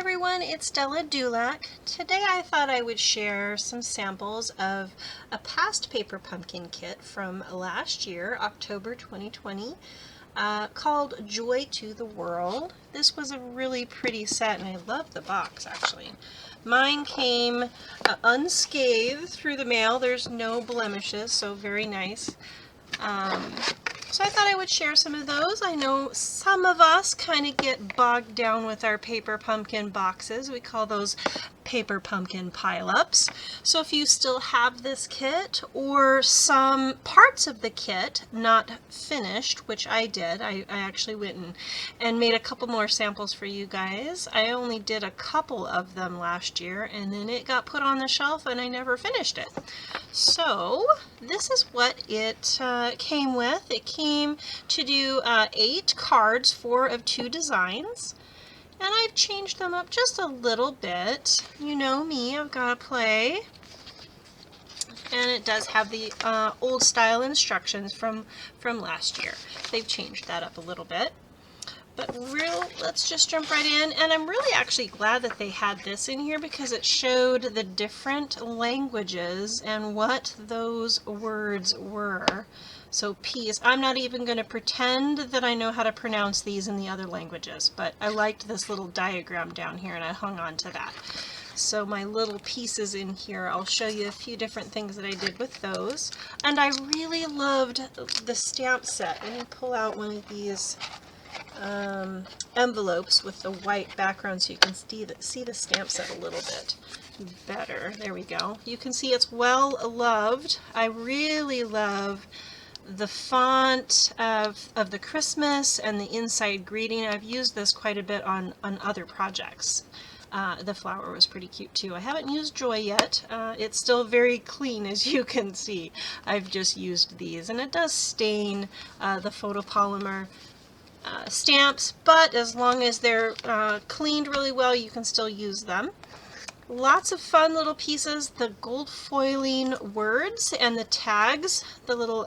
everyone, it's Della DuLac. Today I thought I would share some samples of a past paper pumpkin kit from last year, October 2020, called Joy to the World. This was a really pretty set and I love the box actually. Mine came unscathed through the mail. There's no blemishes, so very nice. So I thought I would share some of those. I know some of us kind of get bogged down with our paper pumpkin boxes. We call those paper pumpkin pile-ups. So if you still have this kit or some parts of the kit not finished, which I did, I actually went and made a couple more samples for you guys. I only did a couple of them last year and then it got put on the shelf and I never finished it. So this is what it came with. It came to do 8 cards, 4 of 2 designs. And I've changed them up just a little bit. You know me, I've got to play. And it does have the old style instructions from last year. They've changed that up a little bit. But let's just jump right in. And I'm really actually glad that they had this in here because it showed the different languages and what those words were. So peace, I'm not even going to pretend that I know how to pronounce these in the other languages, but I liked this little diagram down here and I hung on to that. So my little pieces in here, I'll show you a few different things that I did with those. And I really loved the stamp set. Let me pull out one of these envelopes with the white background so you can see the stamp set a little bit better. There we go. You can see it's well loved. I really love the font of the Christmas and the inside greeting. I've used this quite a bit on other projects. The flower was pretty cute too. I haven't used Joy yet. It's still very clean, as you can see. I've just used these and it does stain the photopolymer stamps, but as long as they're cleaned really well, you can still use them. Lots of fun little pieces. The gold foiling words and the tags, the little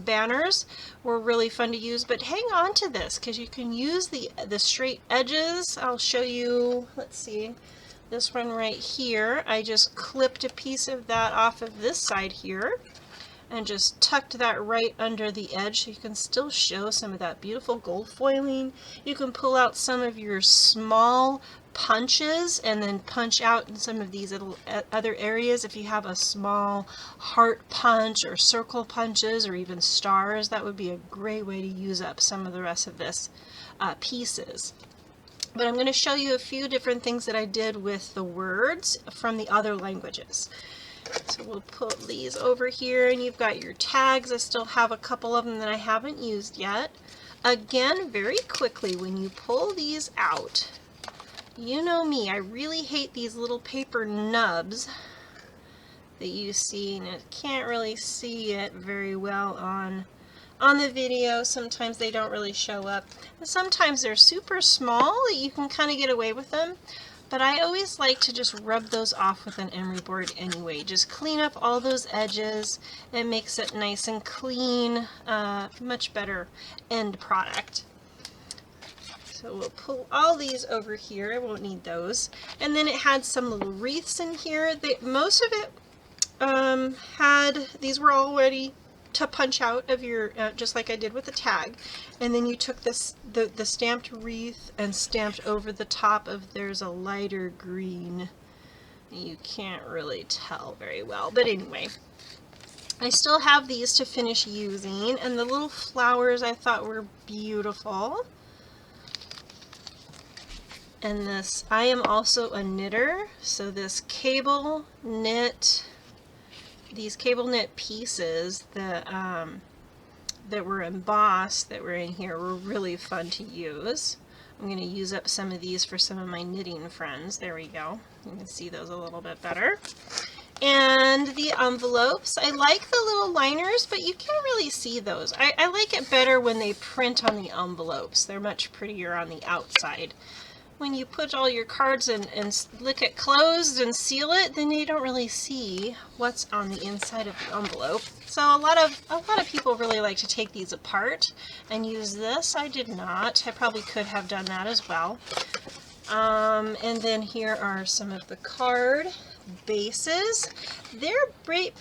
banners, were really fun to use, but hang on to this because you can use the straight edges. I'll show you, let's see, this one right here. I just clipped a piece of that off of this side here and just tucked that right under the edge so you can still show some of that beautiful gold foiling. You can pull out some of your small punches and then punch out in some of these little other areas. If you have a small heart punch or circle punches or even stars, that would be a great way to use up some of the rest of this pieces. But I'm going to show you a few different things that I did with the words from the other languages. So we'll put these over here and you've got your tags. I still have a couple of them that I haven't used yet. Again, very quickly, when you pull these out, you know me, I really hate these little paper nubs that you see, and I can't really see it very well on the video. Sometimes they don't really show up. And sometimes they're super small that you can kind of get away with them. But I always like to just rub those off with an emery board anyway. Just clean up all those edges. It makes it nice and clean, much better end product. So we'll pull all these over here. I won't need those. And then it had some little wreaths in here. Most of it these were all ready to punch out of your, just like I did with the tag. And then you took this, the stamped wreath and stamped over the top of, there's a lighter green. You can't really tell very well, but anyway. I still have these to finish using, and the little flowers I thought were beautiful. And this, I am also a knitter, so this cable knit, these cable knit pieces that that were embossed that were in here were really fun to use. I'm going to use up some of these for some of my knitting friends. There we go. You can see those a little bit better. And the envelopes, I like the little liners, but you can't really see those. I like it better when they print on the envelopes. They're much prettier on the outside. When you put all your cards and lick it closed and seal it, then you don't really see what's on the inside of the envelope. So a lot of people really like to take these apart and use this. I did not. I probably could have done that as well. And then here are some of the card bases. They're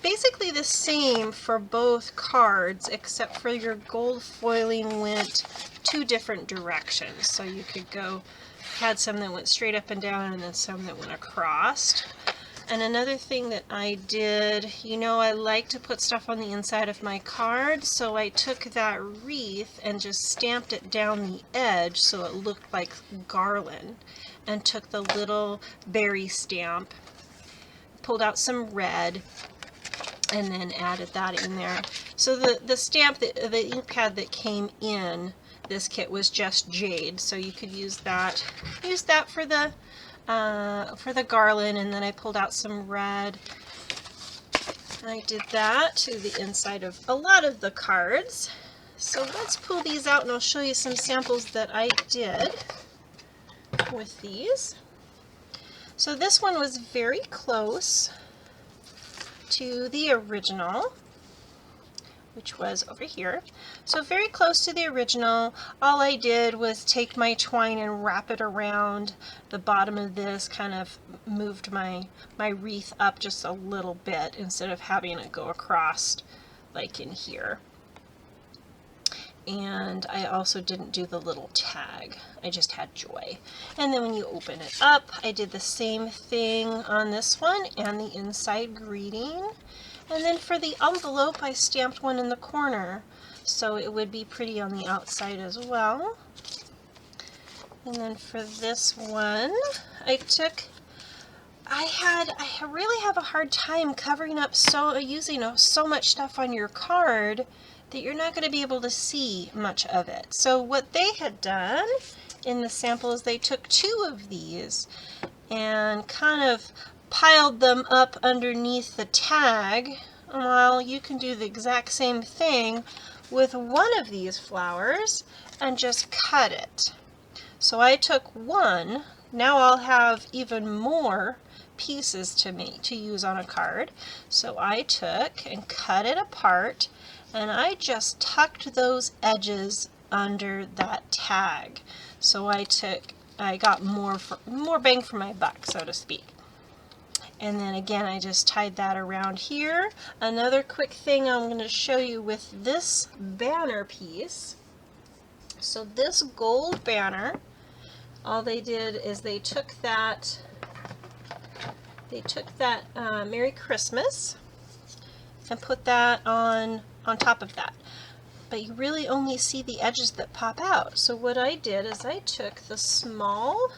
basically the same for both cards, except for your gold foiling went two different directions. So you could go, had some that went straight up and down and then some that went across. And another thing that I did, you know, I like to put stuff on the inside of my card, so I took that wreath and just stamped it down the edge so it looked like garland, and took the little berry stamp, pulled out some red, and then added that in there. So the stamp, the ink pad that came in this kit was just jade, so you could use that for the garland, and then I pulled out some red. I did that to the inside of a lot of the cards. So let's pull these out and I'll show you some samples that I did with these. So this one was very close to the original, which was over here. So very close to the original. All I did was take my twine and wrap it around the bottom of this, kind of moved my wreath up just a little bit instead of having it go across like in here. And I also didn't do the little tag. I just had joy. And then when you open it up, I did the same thing on this one and the inside greeting. And then for the envelope, I stamped one in the corner, so it would be pretty on the outside as well. And then for this one, I really have a hard time covering up using so much stuff on your card that you're not going to be able to see much of it. So what they had done in the sample is they took two of these and kind of piled them up underneath the tag. Well, you can do the exact same thing with one of these flowers and just cut it. So I took one. Now I'll have even more pieces to use on a card. So I took and cut it apart, and I just tucked those edges under that tag. So I got more bang for my buck, so to speak. And then again, I just tied that around here. Another quick thing I'm going to show you with this banner piece. So this gold banner, all they did is they took that Merry Christmas and put that on top of that. But you really only see the edges that pop out. So what I did is I took the small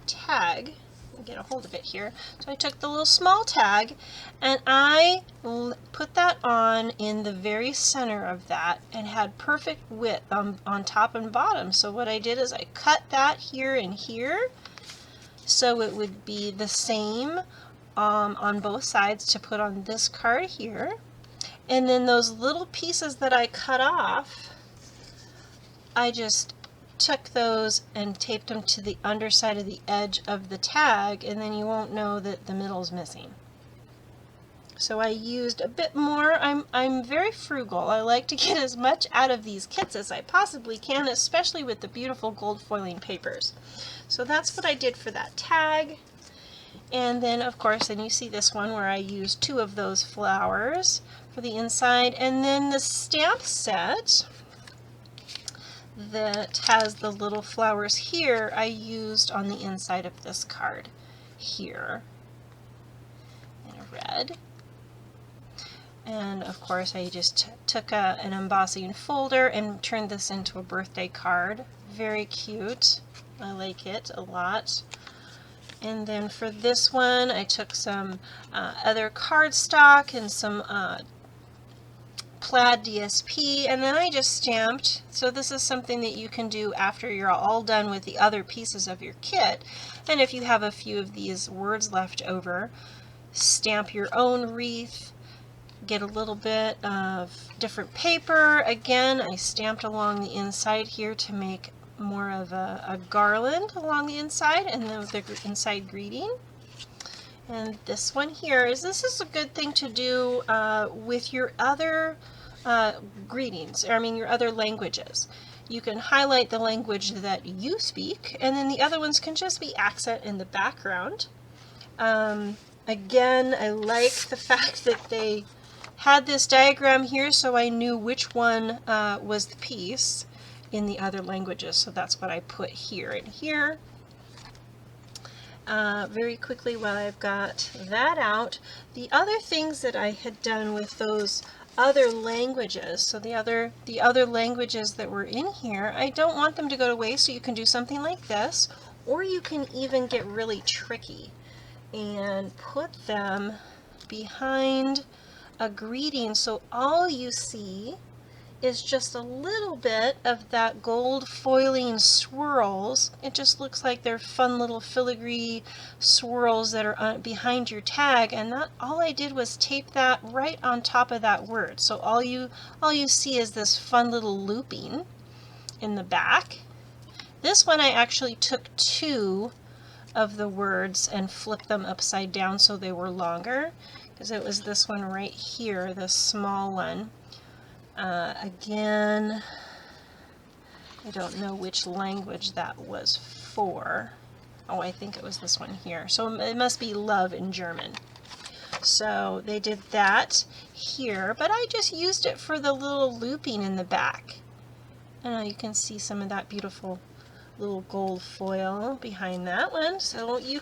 tag, get a hold of it here. So I took the little small tag and I put that on in the very center of that and had perfect width on top and bottom. So what I did is I cut that here and here so it would be the same on both sides to put on this card here. And then those little pieces that I cut off, I just took those and taped them to the underside of the edge of the tag, and then you won't know that the middle's missing. So I used a bit more. I'm very frugal. I like to get as much out of these kits as I possibly can, especially with the beautiful gold foiling papers. So that's what I did for that tag. And then of course, then you see this one where I used two of those flowers for the inside, and then the stamp set that has the little flowers here I used on the inside of this card here in a red. And of course I just took an embossing folder and turned this into a birthday card. Very cute. I like it a lot. And then for this one I took some other cardstock and some plaid DSP, and then I just stamped. So this is something that you can do after you're all done with the other pieces of your kit, and if you have a few of these words left over, stamp your own wreath, get a little bit of different paper. Again, I stamped along the inside here to make more of a garland along the inside, and then the inside greeting. And this one here this is a good thing to do with your other greetings, your other languages. you can highlight the language that you speak, and then the other ones can just be accent in the background. Again, I like the fact that they had this diagram here so I knew which one was the piece in the other languages, so that's what I put here and here. Very quickly while I've got that out, the other things that I had done with those other languages, so the other languages that were in here, I don't want them to go to waste, so you can do something like this, or you can even get really tricky and put them behind a greeting, so all you see is just a little bit of that gold foiling swirls. It just looks like they're fun little filigree swirls that are behind your tag, and that all I did was tape that right on top of that word. So all you see is this fun little looping in the back. This one I actually took 2 of the words and flipped them upside down so they were longer, because it was this one right here, this small one. Again, I don't know which language that was for. Oh, I think it was this one here. So it must be love in German. So they did that here, but I just used it for the little looping in the back. And you can see some of that beautiful little gold foil behind that one. So you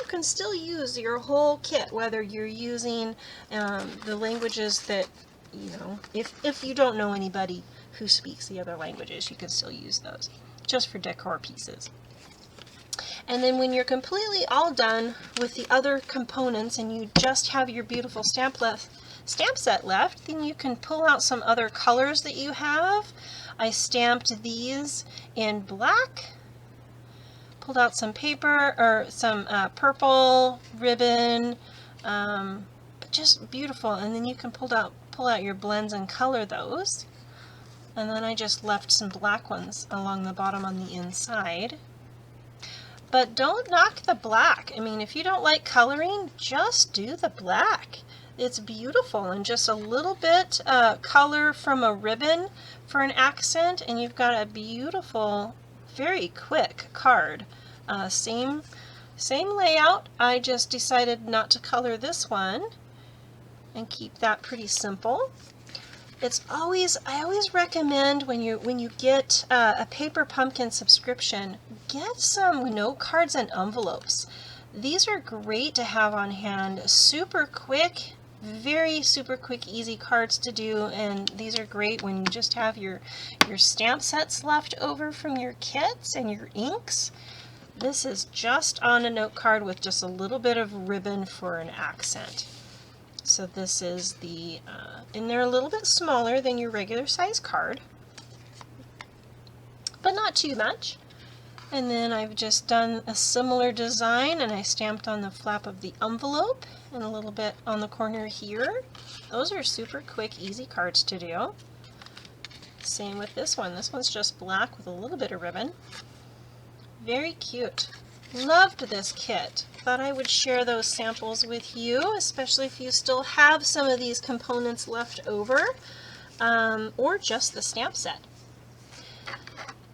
can still use your whole kit, whether you're using the languages that, you know, if you don't know anybody who speaks the other languages, you can still use those just for decor pieces. And then when you're completely all done with the other components and you just have your beautiful stamp set left, then you can pull out some other colors that you have. I stamped these in black, pulled out some paper or some purple ribbon, just beautiful. And then you can pull out your blends and color those. And then I just left some black ones along the bottom on the inside. But don't knock the black. I mean, if you don't like coloring, just do the black. It's beautiful, and just a little bit color from a ribbon for an accent, and you've got a beautiful, very quick card. Same layout. I just decided not to color this one and keep that pretty simple. I always recommend when you get a Paper Pumpkin subscription, get some note cards and envelopes. These are great to have on hand. Super quick, very super quick, easy cards to do, and these are great when you just have your stamp sets left over from your kits and your inks. This is just on a note card with just a little bit of ribbon for an accent. So this is the, and they're a little bit smaller than your regular size card, but not too much. And then I've just done a similar design, and I stamped on the flap of the envelope and a little bit on the corner here. Those are super quick, easy cards to do. Same with this one. This one's just black with a little bit of ribbon. Very cute. Loved this kit. Thought I would share those samples with you, especially if you still have some of these components left over, or just the stamp set.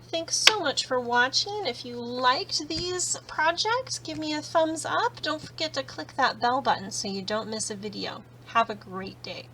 Thanks so much for watching. If you liked these projects, give me a thumbs up. Don't forget to click that bell button so you don't miss a video. Have a great day.